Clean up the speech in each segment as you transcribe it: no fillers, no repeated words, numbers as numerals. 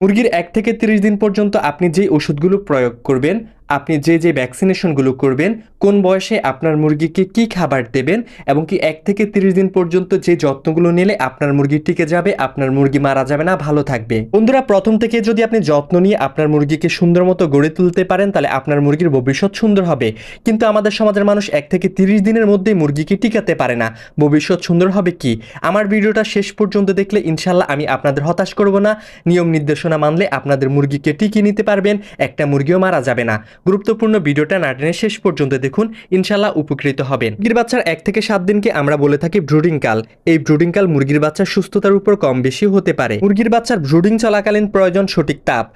মুরগির 1 থেকে 30 দিন পর্যন্ত আপনি যেই ওষুধগুলো প্রয়োগ করবেন, আপনি যে ভ্যাকসিনেশনগুলো করবেন, কোন বয়সে আপনার মুরগিকে কি খাবার দেবেন এবং কি 1 থেকে 30 দিন পর্যন্ত যে যত্নগুলো নিলে আপনার মুরগি টিকে যাবে, আপনার মুরগি মারা যাবে না, ভালো থাকবে। বন্ধুরা, প্রথম থেকে যদি আপনি যত্ন নিয়ে আপনার মুরগিকে সুন্দর মতো গড়ে তুলতে পারেন, তাহলে আপনার মুরগির ভবিষ্যৎ সুন্দর হবে। কিন্তু আমাদের সমাজের মানুষ 1 থেকে 30 দিনের মধ্যেই মুরগিকে টিকাতে পারে না। ভবিষ্যৎ সুন্দর হবে কি? আমার ভিডিওটা শেষ পর্যন্ত দেখলে ইনশাল্লাহ আমি আপনাদের হতাশ করব না। নিয়ম নির্দেশনা মানলে আপনাদের মুরগিকে টিকিয়ে নিতে পারবেন, একটা মুরগিও মারা যাবে না। গুরুত্বপূর্ণ ভিডিওটা না টেনে শেষ পর্যন্ত দেখুন, ইনশাল্লাহ উপকৃত হবেন। মুরগির বাচ্চার 1 থেকে 7 দিনকে আমরা বলে থাকি ব্রুডিং কাল। এই ব্রুডিং কাল মুরগির বাচ্চার সুস্থতার উপর কম বেশি হতে পারে। মুরগির বাচ্চার ব্রুডিং চলাকালীন প্রয়োজন সঠিক তাপ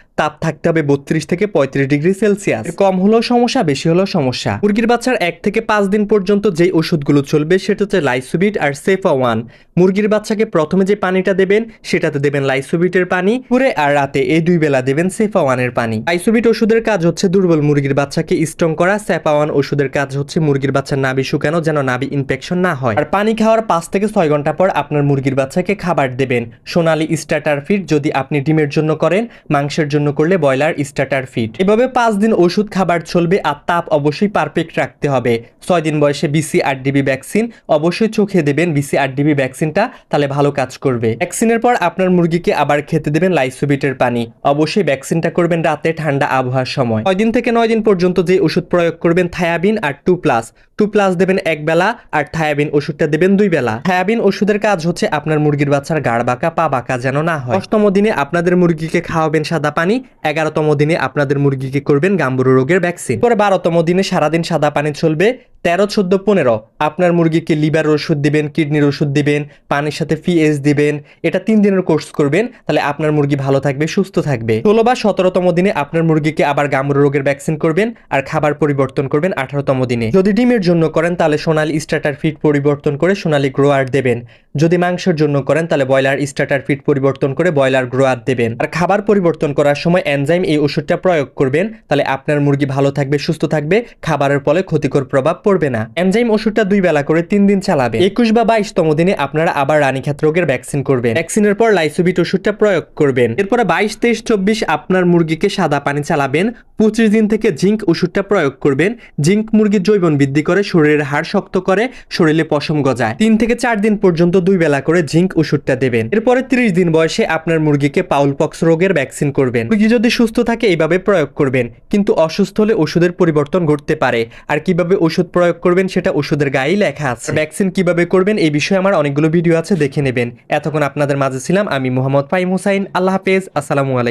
থাকতে হবে 32 থেকে 35 ডিগ্রি সেলসিয়াস। কম হলেও সমস্যা, বেশি হলেও সমস্যা। মুরগির বাচ্চার 1 থেকে 5 দিন পর্যন্ত যেই ওষুধগুলো চলবে সেটা হচ্ছে লাইসোবিট আর সেফা-1। মুরগির বাচ্চাকে প্রথমে যে পানিটা দেবেন সেটাতে দেবেন লাইসোবিটের পানি, পুরে আর রাতে এই 2 বেলা দেবেন সেফা-1 এর পানি। লাইসোবিট ওষুধের কাজ হচ্ছে দুর্বল মুরগির বাচ্চাকে স্ট্রং করা, সেফা-1 ওষুধের কাজ হচ্ছে মুরগির বাচ্চার নাভি শুকানো, যেন নাভি ইনফেকশন না হয়। আর পানি খাওয়ার 5 থেকে 6 ঘন্টা পর আপনার মুরগির বাচ্চাকে খাবার দেবেন সোনালী স্টার্টার ফিড, যদি আপনি ডিমের জন্য করেন, মাংসের জন্য করলে ব্রয়লার স্টার্টার ফিড। এভাবে 5 দিন ওষুধ খাবার চলবে আর তাপ অবশ্যই পারফেক্ট রাখতে হবে। 6 দিন বয়সে BCR/DB ভ্যাকসিন অবশ্যই চোখে দেবেন। BCR/DB ভ্যাকসিনটা তাহলে ভালো কাজ করবে। ভ্যাকসিনের পর আপনার মুরগিকে আবার খেতে দেবেন লাইসোবিটের পানি। অবশ্যই ভ্যাকসিনটা করবেন রাতে ঠান্ডা আবহাওয়ার সময়। 6 দিন থেকে 9 দিন পর্যন্ত যে ওষুধ প্রয়োগ করবেন থায়াবিন আর 2+ দেবেন 1 বেলা আর থায়াবিন ওষুধটা দেবেন 2 বেলা। থায়াবিন ওষুধের কাজ হচ্ছে আপনার মুরগির বাচ্চার গাড় বাঁকা, পা বাঁকা যেন না হয়। 10তম দিনে আপনাদের মুরগিকে খাওয়াবেন সাদা পানি। 11তম দিনে আপনাদের মুরগিকে করবেন গাম্বুরো রোগের ভ্যাকসিন। পরে 12তম দিনে সারাদিন সাদা পানি চলবে। 13, 14, 15 আপনার মুরগিকে লিভার ওষুধ দিবেন, কিডনির ওষুধ দিবেন, পানির সাথে FES দিবেন। এটা 3 দিনের কোর্স করবেন, তাহলে আপনার মুরগি ভালো থাকবে, সুস্থ থাকবে। 16 বা 17তম দিনে আপনার মুরগিকে আবার গাম্বুরো রোগের ভ্যাকসিন করবেন আর খাবার পরিবর্তন করবেন 18তম দিনে। যদি ডিমের জন্য করেন তাহলে সোনালী স্টার্টার ফিড পরিবর্তন করে সোনালী গ্রোয়ার দেবেন। যদি মাংসের জন্য করেন তাহলে ব্রয়লার স্টার্টার ফিড পরিবর্তন করে ব্রয়লার গ্রোয়ার দেবেন। আর খাবার পরিবর্তন করার সময় এনজাইম এই ওষুধটা প্রয়োগ করবেন, তাহলে আপনার মুরগি ভালো থাকবে, সুস্থ থাকবে, খাবারের ফলে ক্ষতিকর প্রভাব পড়বে না। এনজাইম ওষুধটা 2 বেলা করে 3 দিন চালাবেন। 21 বা 22তম দিনে আপনারা আবার রানীক্ষেত রোগের ভ্যাকসিন করবেন। ভ্যাকসিনের পর লাইসোবিট ওষুধটা প্রয়োগ করবেন। এরপরে 22, 23, 24 আপনার মুরগিকে সাদা পানি চালাবেন। 25 দিন থেকে জিঙ্ক ওষুধটা প্রয়োগ করবেন। জিঙ্ক মুরগির জৈবন বৃদ্ধি করে, শরীরের হাড় শক্ত করে, শরীরে পশম গজায়। 3 থেকে 4 দিন পর্যন্ত 2 বেলা করে জিঙ্ক ওষুধটা দেবেন। এরপরে 30 দিন বয়সে আপনার মুরগিকে পাউলপক্স রোগের ভ্যাকসিন করবেন। মুরগি যদি সুস্থ থাকে এইভাবে প্রয়োগ করবেন, কিন্তু অসুস্থ হলে ওষুধের পরিবর্তন ঘটতে পারে। আর কিভাবে ওষুধ প্রয়োগ করবেন সেটা ওষুধের গায়েই লেখা আছে। ভ্যাকসিন কিভাবে করবেন এই বিষয়ে আমার অনেকগুলো ভিডিও আছে, দেখে নেবেন। এতক্ষণ আপনাদের মাঝে ছিলাম আমি মোহাম্মদ ফাহিম হুসাইন। আল্লাহ হাফেজ, আসসালামু আলাইকুম।